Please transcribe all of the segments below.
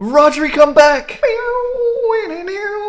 Rodri, come back!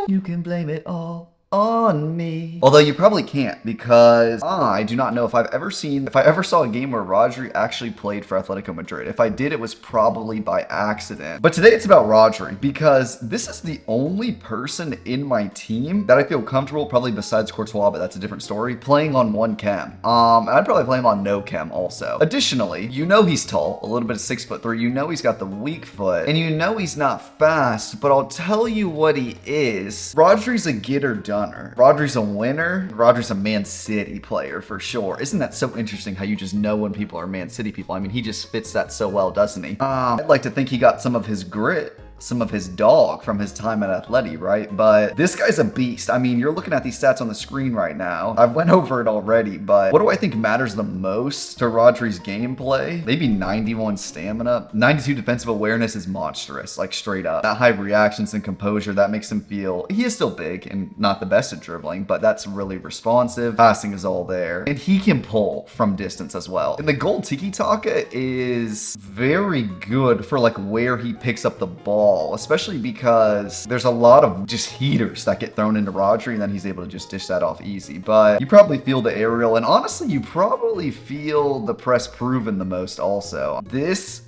You can blame it all on me. Although you probably can't, because I do not know if I ever saw a game where Rodri actually played for Atletico Madrid. If I did, it was probably by accident. But today it's about Rodri, because this is the only person in my team that I feel comfortable, probably besides Courtois, but that's a different story, playing on one chem. And I'd probably play him on no chem also. Additionally, you know he's tall, a little bit of 6'3", you know he's got the weak foot, and you know he's not fast, but I'll tell you what he is. Rodri's a getter-done. Rodri's a winner. Rodri's a Man City player for sure. Isn't that so interesting how you just know when people are Man City people? I mean, he just fits that so well, doesn't he? I'd like to think he got some of his grit, some of his dog from his time at Atléti, right? But this guy's a beast. I mean, you're looking at these stats on the screen right now. I've went over it already, but what do I think matters the most to Rodri's gameplay? Maybe 91 stamina. 92 defensive awareness is monstrous, like straight up. That high reactions and composure, that makes him feel, he is still big and not the best at dribbling, but that's really responsive. Passing is all there. And he can pull from distance as well. And the goal tiki-taka is very good for like where he picks up the ball, especially because there's a lot of just heaters that get thrown into Rodri and then he's able to just dish that off easy. But you probably feel the aerial, and honestly, you probably feel the press proven the most also. This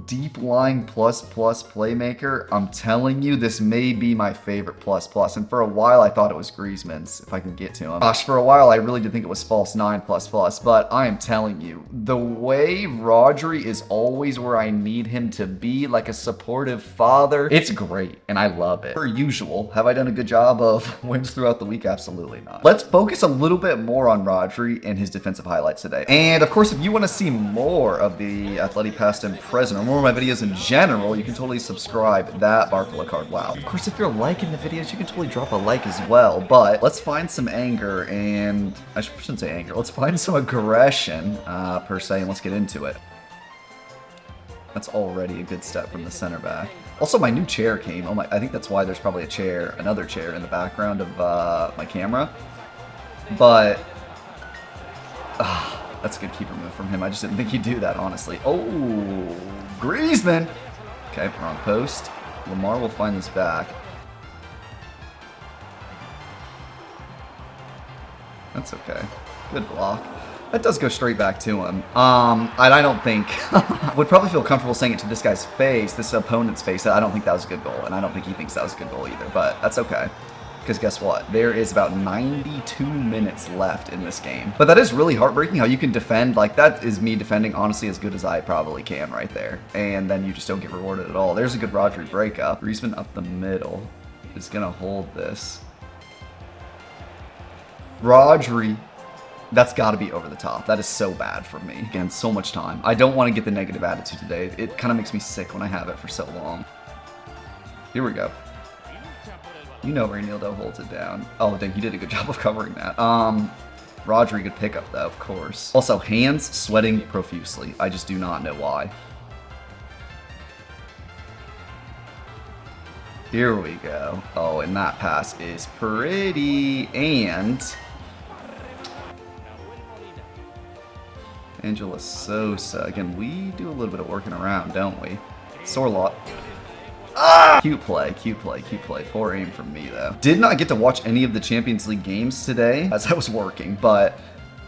deep line plus playmaker, I'm telling you, this may be my favorite plus. And for a while I thought it was Griezmann's, if I can get to him. Gosh, for a while I really did think it was false 9 plus, but I am telling you, the way Rodri is always where I need him to be, like a supportive father, it's great and I love it. Per usual, have I done a good job of wins throughout the week? Absolutely not. Let's focus a little bit more on Rodri and his defensive highlights today. And of course, if you want to see more of the Atleti past and present, or more of my videos in general, you can totally subscribe. That Barcola card, wow. Of course, if you're liking the videos, you can totally drop a like as well. But let's find some anger, and I shouldn't say anger. Let's find some aggression, per se, and let's get into it. That's already a good step from the center back. Also, my new chair came. Oh my! I think that's why there's probably a chair, another chair in the background of my camera. But that's a good keeper move from him. I just didn't think he'd do that, honestly. Oh, Griezmann. Okay, wrong post. Lamar will find this back. That's okay. Good block. That does go straight back to him. I don't think would probably feel comfortable saying it to this guy's face, this opponent's face. I don't think that was a good goal, and I don't think he thinks that was a good goal either. But that's okay. Because guess what? There is about 92 minutes left in this game. But that is really heartbreaking how you can defend. Like, that is me defending, honestly, as good as I probably can right there. And then you just don't get rewarded at all. There's a good Rodri breakup. Griezmann up the middle is going to hold this. Rodri, that's got to be over the top. That is so bad for me. Again, so much time. I don't want to get the negative attitude today. It kind of makes me sick when I have it for so long. Here we go. You know Reinildo holds it down. Oh, dang, he did a good job of covering that. Rodri, good pickup, though, of course. Also, hands sweating profusely. I just do not know why. Here we go. Oh, and that pass is pretty. And Angela Sosa. Again, we do a little bit of working around, don't we? Sorlot. Ah! Cute play. Poor aim from me, though. Did not get to watch any of the Champions League games today as I was working, but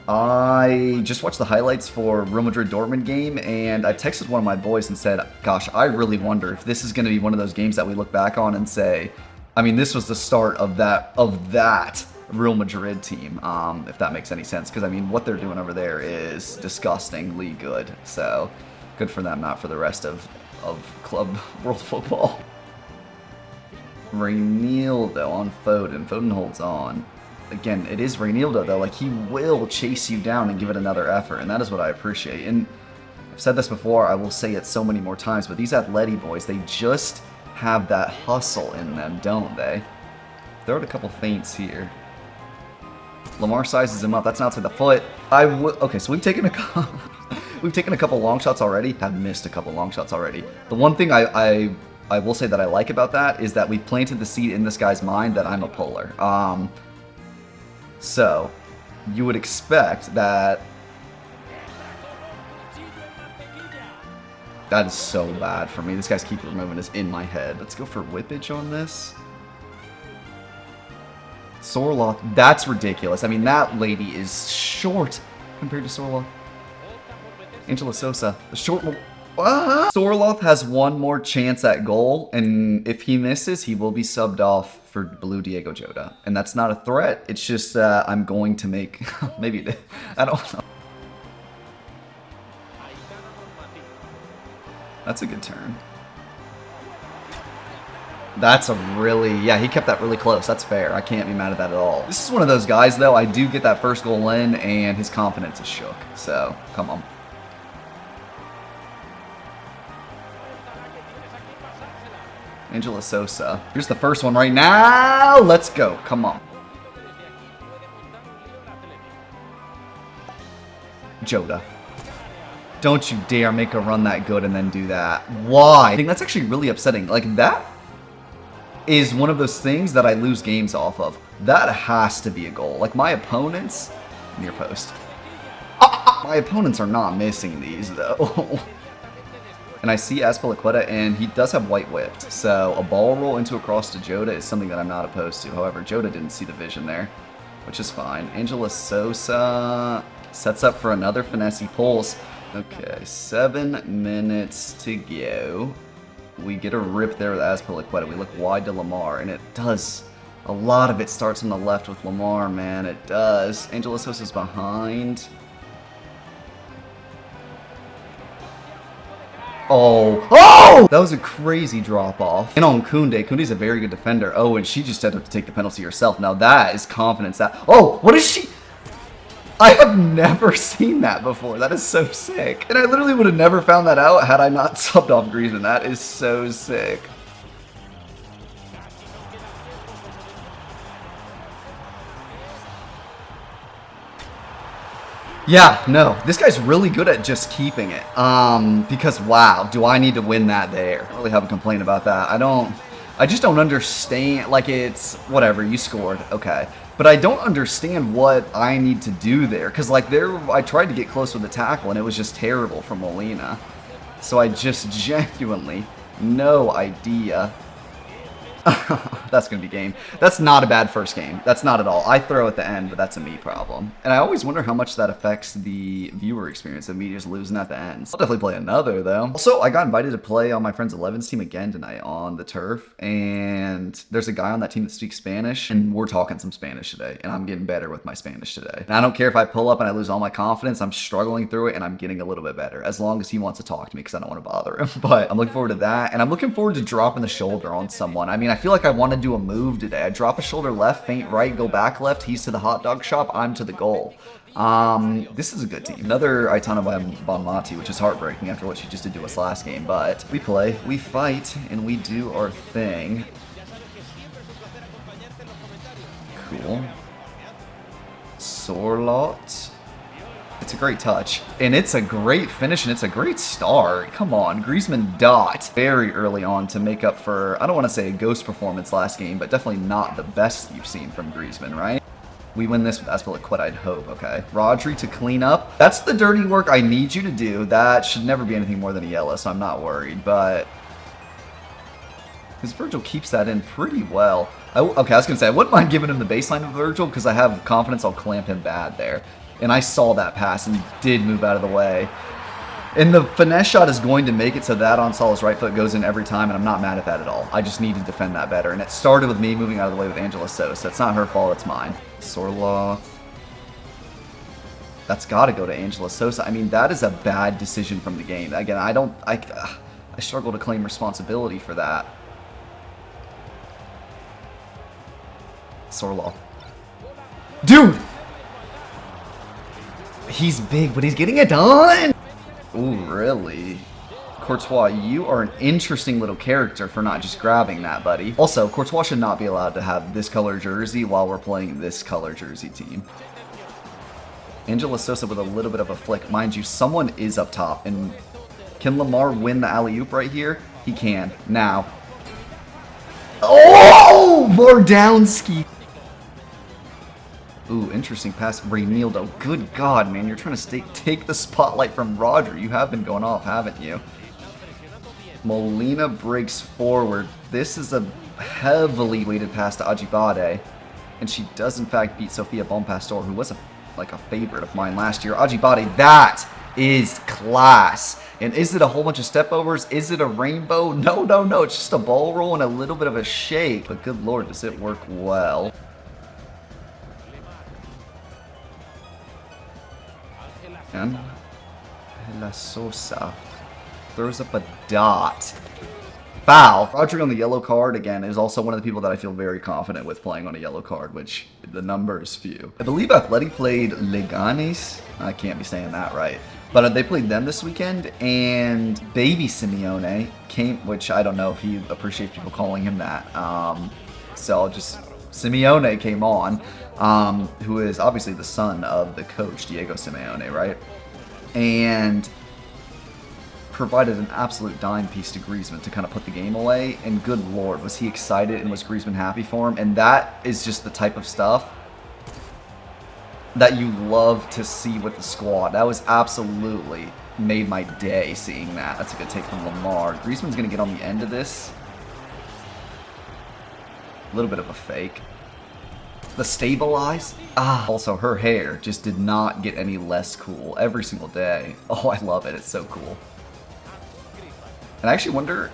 I just watched the highlights for Real Madrid Dortmund game, and I texted one of my boys and said, gosh, I really wonder if this is going to be one of those games that we look back on and say, I mean, this was the start of that Real Madrid team, if that makes any sense, because I mean, what they're doing over there is disgustingly good. So good for them, not for the rest of club world football. Reinildo on Foden. Foden holds on. Again, it is Reinildo, though. Like, he will chase you down and give it another effort, and that is what I appreciate. And I've said this before, I will say it so many more times, but these Atleti boys, they just have that hustle in them, don't they? Throw out a couple feints here. Lamar sizes him up. That's outside the foot. Okay, so we've taken a couple... We've taken a couple long shots already. Have missed a couple long shots already. The one thing I will say that I like about that is that we've planted the seed in this guy's mind that I'm a puller. So you would expect that That is so bad for me. This guy's keeper movement is in my head. Let's go for whippage on this. Sorloth, that's ridiculous. I mean, that lady is short compared to Sorloth. Angela Sosa, the short... Sorloth has one more chance at goal, and if he misses, he will be subbed off for Blue Diego Jota. And that's not a threat. It's just I'm going to make... maybe... I don't know. That's a good turn. That's a really... yeah, he kept that really close. That's fair. I can't be mad at that at all. This is one of those guys, though. I do get that first goal in, and his confidence is shook. So, come on. Angela Sosa. Here's the first one right now. Let's go. Come on. Jota. Don't you dare make a run that good and then do that. Why? I think that's actually really upsetting. Like, that is one of those things that I lose games off of. That has to be a goal. Like, my opponents... near post. My opponents are not missing these, though. And I see Azpilicueta, and he does have white whipped. So, a ball roll into a cross to Jota is something that I'm not opposed to. However, Jota didn't see the vision there, which is fine. Angela Sosa sets up for another finesse pulls. Okay, 7 minutes to go. We get a rip there with Azpilicueta. We look wide to Lamar, and it does. A lot of it starts on the left with Lamar, man. It does. Angela Sosa's behind. Oh. Oh! That was a crazy drop-off. And on Koundé. Koundé's a very good defender. Oh, and she just had to take the penalty herself. Now that is confidence. That. Oh, what is she... I have never seen that before. That is so sick. And I literally would have never found that out had I not subbed off Griezmann. That is so sick. Yeah, no. This guy's really good at just keeping it. Because, wow, do I need to win that there? I don't really have a complaint about that. I just don't understand. Like, it's, whatever, you scored. Okay. But I don't understand what I need to do there. Because, like, I tried to get close with the tackle, and it was just terrible from Molina. So I just genuinely no idea. That's going to be game. That's not a bad first game. That's not at all. I throw at the end, but that's a me problem. And I always wonder how much that affects the viewer experience of me just losing at the end. I'll definitely play another, though. Also, I got invited to play on my friend's 11's team again tonight on the turf. And there's a guy on that team that speaks Spanish. And we're talking some Spanish today. And I'm getting better with my Spanish today. And I don't care if I pull up and I lose all my confidence. I'm struggling through it and I'm getting a little bit better. As long as he wants to talk to me because I don't want to bother him. But I'm looking forward to that. And I'm looking forward to dropping the shoulder on someone. I mean, I feel like I want to do a move today. I drop a shoulder left, feint right, go back left. He's to the hot dog shop. I'm to the goal. This is a good team. Another Aitana Bonmati, which is heartbreaking after what she just did to us last game. But we play, we fight, and we do our thing. Cool. Sorloth. It's a great touch, and it's a great finish, and it's a great start. Come on, Griezmann dot very early on to make up for, I don't want to say a ghost performance last game, but definitely not the best you've seen from Griezmann, right? We win this with Azpilicueta, I'd hope, okay. Rodri to clean up. That's the dirty work I need you to do. That should never be anything more than a yellow, so I'm not worried, but... because Virgil keeps that in pretty well. Okay, I was going to say, I wouldn't mind giving him the baseline of Virgil, because I have confidence I'll clamp him bad there. And I saw that pass and did move out of the way. And the finesse shot is going to make it so that on Salah's right foot goes in every time, and I'm not mad at that at all. I just need to defend that better. And it started with me moving out of the way with Angela Sosa. It's not her fault, it's mine. Sorloth. That's got to go to Angela Sosa. I mean, that is a bad decision from the game. Again, I struggle to claim responsibility for that. Sorloth. Dude! He's big, but he's getting it done! Ooh, really? Courtois, you are an interesting little character for not just grabbing that, buddy. Also, Courtois should not be allowed to have this color jersey while we're playing this color jersey team. Angela Sosa with a little bit of a flick. Mind you, someone is up top, and can Lamar win the alley-oop right here? He can. Now. Oh! Vardowski! Ooh, interesting pass. Reynildo. Good God, man. You're trying to take the spotlight from Rodri. You have been going off, haven't you? Molina breaks forward. This is a heavily weighted pass to Ajibade. And she does, in fact, beat Sofia Bonpastor, who was like a favorite of mine last year. Ajibade, that is class. And is it a whole bunch of step overs? Is it a rainbow? No, no, no. It's just a ball roll and a little bit of a shake. But good lord, does it work well. And La Sosa throws up a dot. Foul. Rodri on the yellow card, again, is also one of the people that I feel very confident with playing on a yellow card, which the number is few. I believe Atléti played Leganes. I can't be saying that right. But they played them this weekend, and Baby Simeone came, which I don't know if he appreciates people calling him that. So just Simeone came on, who is obviously the son of the coach, Diego Simeone, right? And provided an absolute dime piece to Griezmann to kind of put the game away, and good lord, was he excited and was Griezmann happy for him? And that is just the type of stuff that you love to see with the squad. That was absolutely made my day seeing that. That's a good take from Lamar. Griezmann's going to get on the end of this. A little bit of a fake. The stabilize. Also, her hair just did not get any less cool every single day. Oh, I love it. It's so cool. And I actually wonder,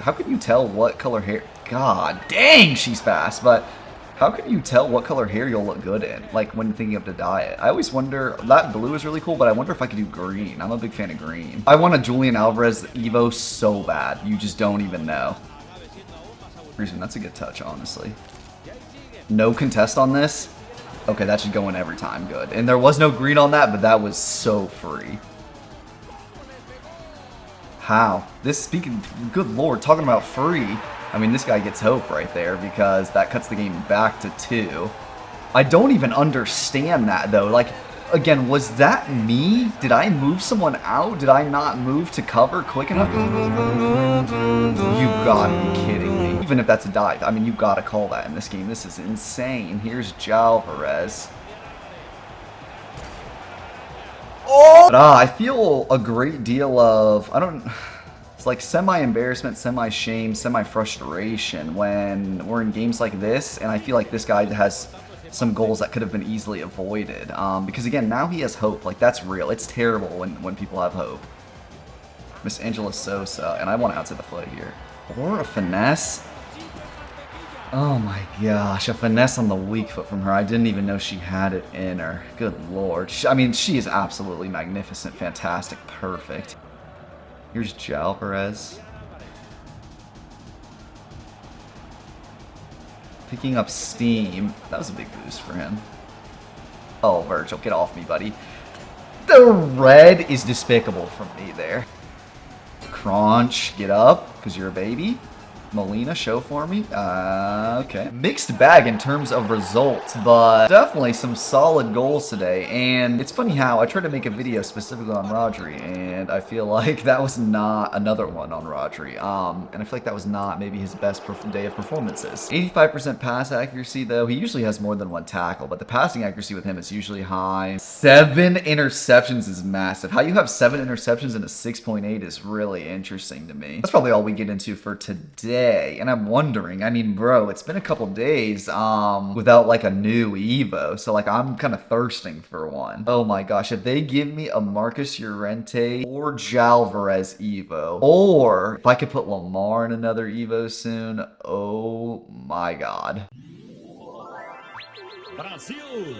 how can you tell what color hair? God dang, she's fast. But how can you tell what color hair you'll look good in? Like when thinking of to dye it. I always wonder, that blue is really cool, but I wonder if I could do green. I'm a big fan of green. I want a Julian Alvarez Evo so bad. You just don't even know. Griezmann, that's a good touch, honestly. No contest on this. Okay, that should go in every time. Good. And there was no green on that, but that was so free. How? This, speaking, good lord, talking about free. I mean, this guy gets hope right there because that cuts the game back to 2. I don't even understand that, though. Like, again, was that me? Did I move someone out? Did I not move to cover quick enough? You gotta be kidding me. Even if that's a dive, I mean, you gotta call that in this game. This is insane. Here's Alvarez. Oh! But, I feel a great deal of, it's like semi-embarrassment, semi-shame, semi-frustration when we're in games like this, and I feel like this guy has some goals that could have been easily avoided. Because again, now he has hope. Like, that's real. It's terrible when people have hope. Miss Angela Sosa, and I want outside the foot here. Or a finesse. Oh my gosh, a finesse on the weak foot from her. I didn't even know she had it in her. Good lord. I mean, she is absolutely magnificent, fantastic, perfect. Here's Alvarez. Picking up steam. That was a big boost for him. Oh, Virgil, get off me, buddy. The red is despicable from me there. Crunch, get up, because you're a baby. Molina, show for me. Okay. Mixed bag in terms of results, but definitely some solid goals today. And it's funny how I tried to make a video specifically on Rodri, and I feel like that was not another one on Rodri. And I feel like that was not maybe his best day of performances. 85% pass accuracy, though. He usually has more than one tackle, but the passing accuracy with him is usually high. 7 interceptions is massive. How you have 7 interceptions and a 6.8 is really interesting to me. That's probably all we get into for today. And I'm wondering, I mean, bro, it's been a couple days without like a new Evo, so like I'm kind of thirsting for one. Oh my gosh, if they give me a Marcus Llorente or Alvarez Evo, or if I could put Lamar in another Evo soon, oh my god. Brasil!